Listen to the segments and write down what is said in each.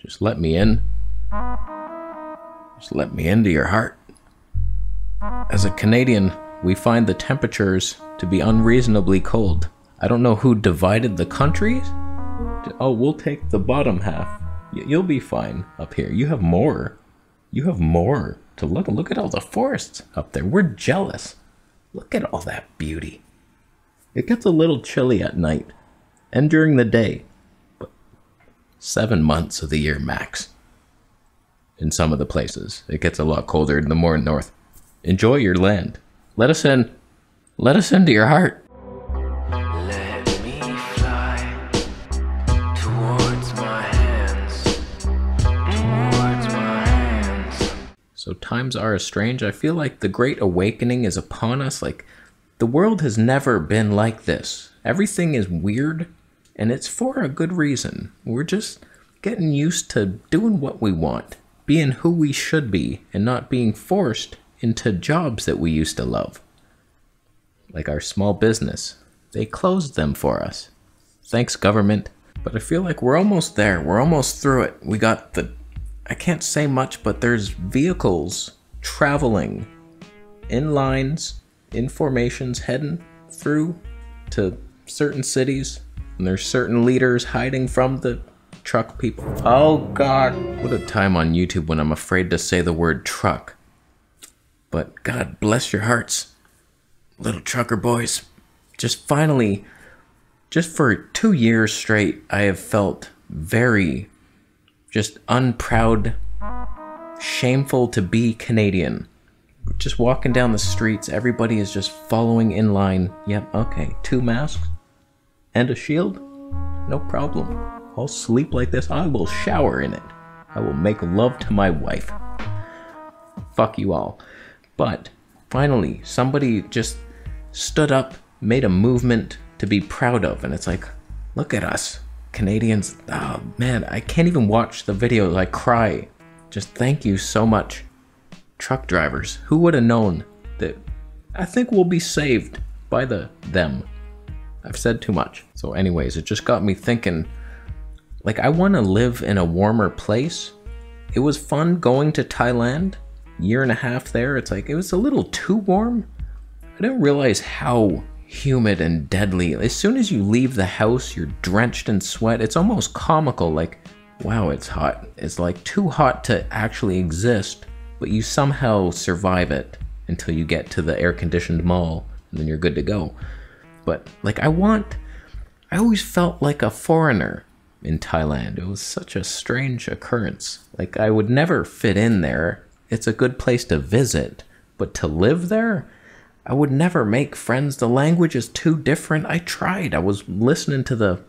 Just let me in. Just let me into your heart. As a Canadian, we find the temperatures to be unreasonably cold. I don't know who divided the countries. Oh, we'll take the bottom half. You'll be fine up here. You have more. You have more to look. Look at all the forests up there. We're jealous. Look at all that beauty. It gets a little chilly at night and during the day, but 7 months of the year max. In some of the places, it gets a lot colder the more north. Enjoy your land. Let us in. Let us into your heart. Let me fly towards my hands, towards my hands. So times are strange. I feel like the Great Awakening is upon us. Like, the world has never been like this. Everything is weird, and it's for a good reason. We're just getting used to doing what we want, being who we should be, and not being forced into jobs that we used to love. Like our small business. They closed them for us. Thanks, government. But I feel like we're almost there. We're almost through it. We got the... I can't say much, but there's vehicles traveling in lines, in formations, heading through to certain cities. And there's certain leaders hiding from the truck people. Oh God. What a time on YouTube when I'm afraid to say the word truck. But God bless your hearts, little trucker boys. Just finally, just for 2 years straight, I have felt very just unproud, shameful to be Canadian. Just walking down the streets, everybody is just following in line. Yep, okay, 2 masks and a shield? No problem. I'll sleep like this. I will shower in it. I will make love to my wife. Fuck you all. But finally, somebody just stood up, made a movement to be proud of. And it's like, look at us, Canadians. Oh man, I can't even watch the videos. I cry. Just thank you so much. Truck drivers. Who would have known that? I think we'll be saved by them. I've said too much. So anyways, it just got me thinking, like, I want to live in a warmer place. It was fun going to Thailand. Year and a half there, it's like it was a little too warm. I didn't realize how humid and deadly. As soon as you leave the house, you're drenched in sweat. It's almost comical, like, wow, it's hot. It's like too hot to actually exist, but you somehow survive it until you get to the air-conditioned mall, and then you're good to go. But like, I always felt like a foreigner in Thailand. It was such a strange occurrence. Like, I would never fit in there. It's a good place to visit, but to live there, I would never make friends. The language is too different. I tried. I was listening to the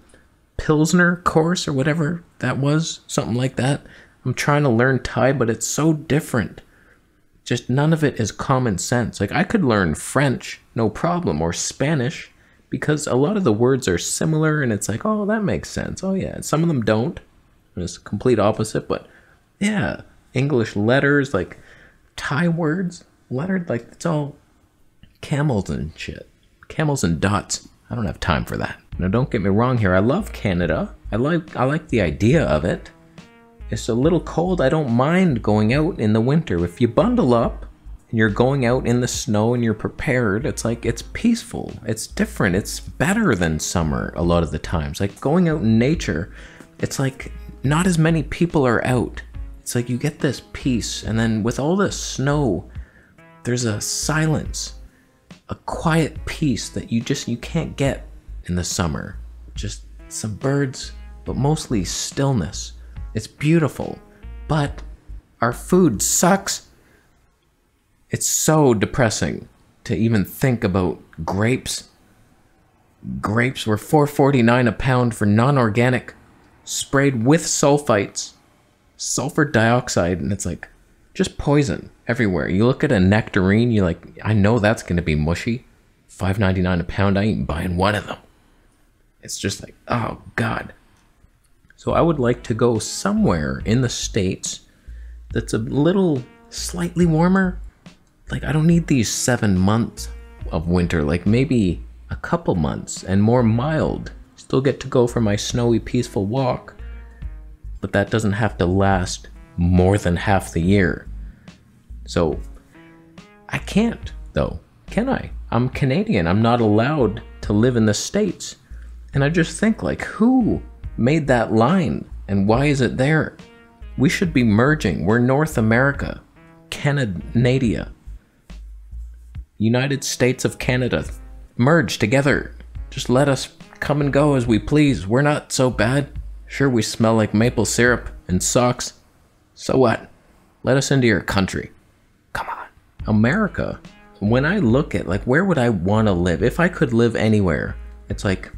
Pilsner course or whatever that was, something like that. I'm trying to learn Thai, but it's so different. Just none of it is common sense. Like, I could learn French, no problem, or Spanish, because a lot of the words are similar, and it's like, oh, that makes sense. Oh yeah, some of them don't. It's complete opposite, but yeah. English letters, like Thai words, lettered, like it's all camels and shit. Camels and dots. I don't have time for that. Now don't get me wrong here, I love Canada. I like the idea of it. It's a little cold. I don't mind going out in the winter. If you bundle up and you're going out in the snow and you're prepared, it's like, it's peaceful. It's different. It's better than summer a lot of the times. Like going out in nature, it's like not as many people are out. It's like you get this peace, and then with all the snow, there's a silence, a quiet peace that you can't get in the summer. Just some birds, but mostly stillness. It's beautiful, but our food sucks. It's so depressing to even think about grapes. Grapes were $4.49 a pound for non-organic, sprayed with sulfites. Sulfur dioxide, and it's like just poison everywhere. You look at a nectarine, you're like, I know that's going to be mushy. $5.99 a pound, I ain't buying one of them. It's just like, oh God. So I would like to go somewhere in the States that's a little slightly warmer. Like, I don't need these 7 months of winter, like maybe a couple months and more mild. Still get to go for my snowy, peaceful walk. but that doesn't have to last more than half the year. So I can't, though, can I? I'm Canadian. I'm not allowed to live in the States. And I just think, like, who made that line and why is it there? We should be merging. We're North America, Canada, United States of Canada. Merge together. Just let us come and go as we please. We're not so bad. Sure, we smell like maple syrup and socks. So what? Let us into your country. Come on. America. When I look at, like, where would I want to live? If I could live anywhere, it's like,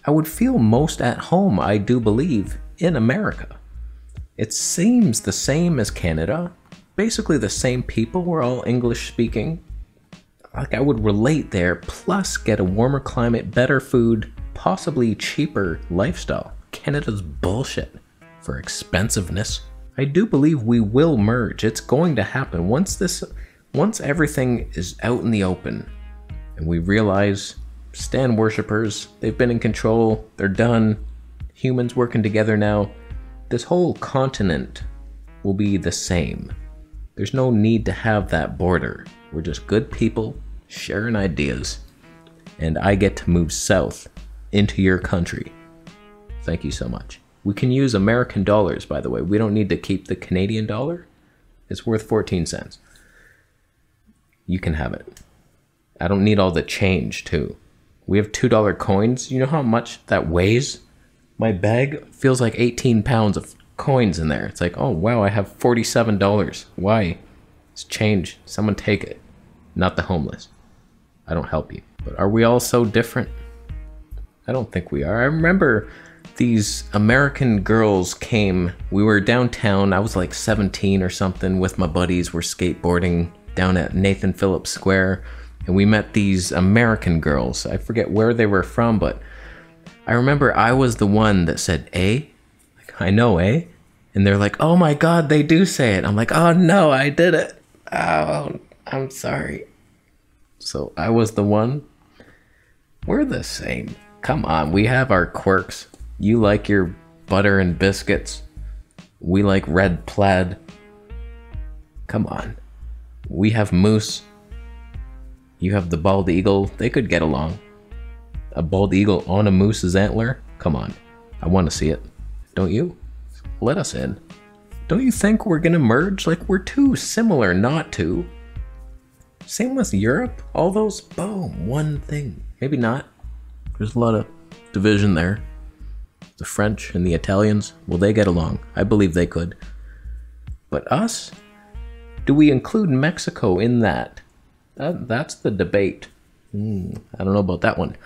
I would feel most at home, I do believe, in America. It seems the same as Canada. Basically the same people. We're all English speaking. Like, I would relate there, plus get a warmer climate, better food, possibly cheaper lifestyle. Canada's bullshit for expensiveness. I do believe we will merge. It's going to happen. Once everything is out in the open and we realize Stan worshippers, they've been in control, they're done, humans working together now, this whole continent will be the same. There's no need to have that border. We're just good people sharing ideas, and I get to move south into your country. Thank you so much. We can use American dollars, by the way. We don't need to keep the Canadian dollar. It's worth 14 cents. You can have it. I don't need all the change, too. We have $2 coins. You know how much that weighs? My bag feels like 18 pounds of coins in there. It's like, oh, wow, I have $47. Why? It's change. Someone take it. Not the homeless. I don't help you. But are we all so different? I don't think we are. I remember these American girls came. We were downtown. I was like 17 or something with my buddies. We're skateboarding down at Nathan Phillips Square. And we met these American girls. I forget where they were from, but I remember I was the one that said, eh? Like, I know, eh? And they're like, oh my God, they do say it. I'm like, oh no, I did it. Oh, I'm sorry. So I was the one. We're the same. Come on, we have our quirks. You like your butter and biscuits. We like red plaid. Come on. We have moose. You have the bald eagle. They could get along. A bald eagle on a moose's antler? Come on. I want to see it. Don't you? Let us in. Don't you think we're gonna merge? Like, we're too similar not to. Same with Europe. All those, boom, one thing. Maybe not. There's a lot of division there. The French and the Italians, well, they get along. I believe they could. But us? Do we include Mexico in that? That's the debate. I don't know about that one.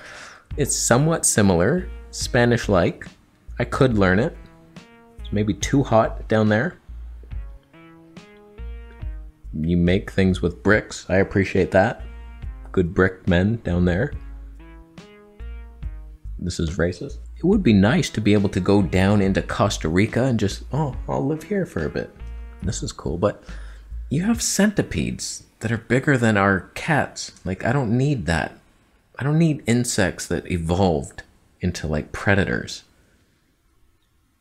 It's somewhat similar, Spanish-like. I could learn it. It's maybe too hot down there. You make things with bricks. I appreciate that. Good brick men down there. This is racist. It would be nice to be able to go down into Costa Rica and just, oh, I'll live here for a bit. This is cool, but you have centipedes that are bigger than our cats. Like, I don't need that. I don't need insects that evolved into, like, predators.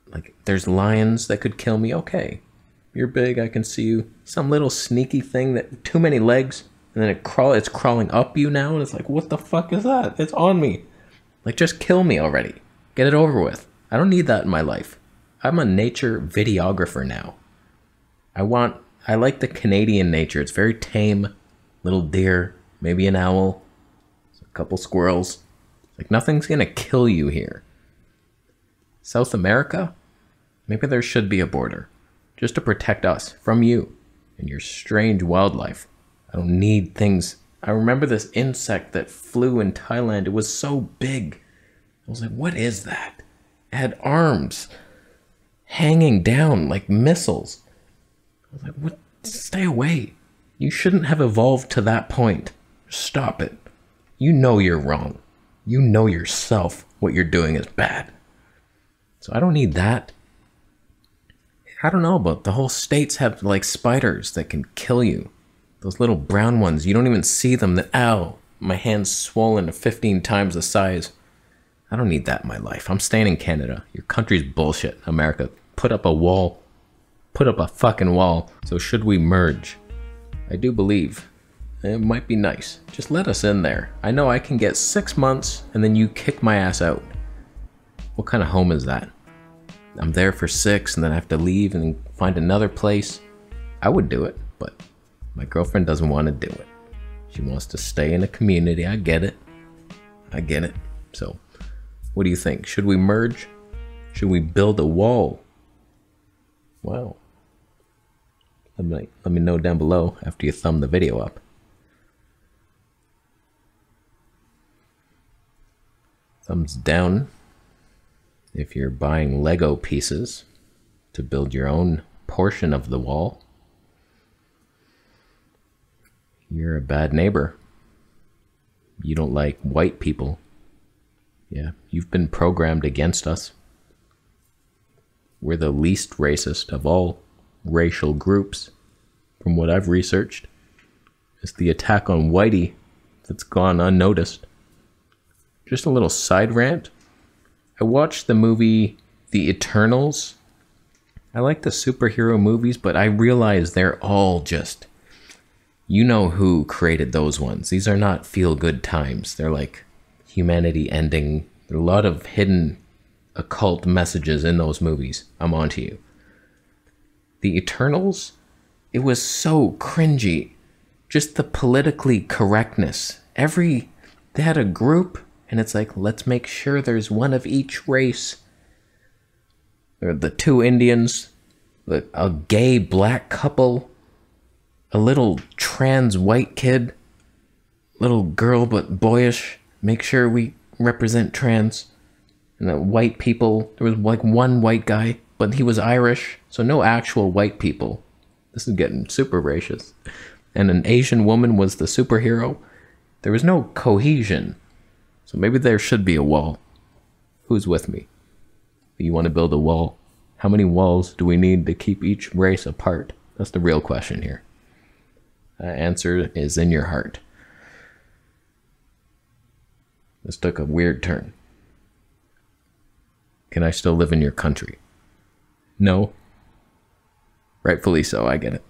Like, there's lions that could kill me. Okay, you're big, I can see you. Some little sneaky thing that, too many legs, and then it's crawling up you now, and it's like, what the fuck is that? It's on me. Like, just kill me already. Get it over with. I don't need that in my life. I'm a nature videographer now. I like the Canadian nature. It's very tame. Little deer, maybe an owl, a couple squirrels. Like, nothing's gonna kill you here. South America? Maybe there should be a border. Just to protect us from you and your strange wildlife. I don't need things. I remember this insect that flew in Thailand. It was so big. I was like, what is that? It had arms hanging down like missiles. I was like, what? Stay away. You shouldn't have evolved to that point. Stop it. You know you're wrong. You know yourself what you're doing is bad. So I don't need that. I don't know, but the whole states have like spiders that can kill you. Those little brown ones, you don't even see them. That, ow, my hand's swollen to 15 times the size. I don't need that in my life. I'm staying in Canada. Your country's bullshit, America. put up a wall. Put up a fucking wall. So should we merge? I do believe it might be nice. Just let us in there. I know I can get 6 months and then you kick my ass out. What kind of home is that? I'm there for 6 and then I have to leave and find another place. I would do it, but my girlfriend doesn't want to do it. She wants to stay in a community. I get it. I get it. So, what do you think? Should we merge? Should we build a wall? Wow. Let me know down below after you thumb the video up. Thumbs down if you're buying Lego pieces to build your own portion of the wall. You're a bad neighbor. You don't like white people. Yeah, you've been programmed against us. We're the least racist of all racial groups, from what I've researched. It's the attack on whitey that's gone unnoticed. Just a little side rant. I watched the movie The Eternals. I like the superhero movies, but I realize they're all just... You know who created those ones. These are not feel-good times. They're like humanity ending. There are a lot of hidden occult messages in those movies. I'm on to you. The Eternals, it was so cringy. Just the politically correctness. They had a group, and it's like, let's make sure there's one of each race. There are the 2 Indians, a gay black couple, a little trans white kid, little girl but boyish. Make sure we represent trans. And the white people, there was like one white guy, but he was Irish, so no actual white people. This is getting super racist. And an Asian woman was the superhero. There was no cohesion. So maybe there should be a wall. Who's with me? You want to build a wall? How many walls do we need to keep each race apart? That's the real question here. Answer is in your heart. This took a weird turn. Can I still live in your country? No. Rightfully so, I get it.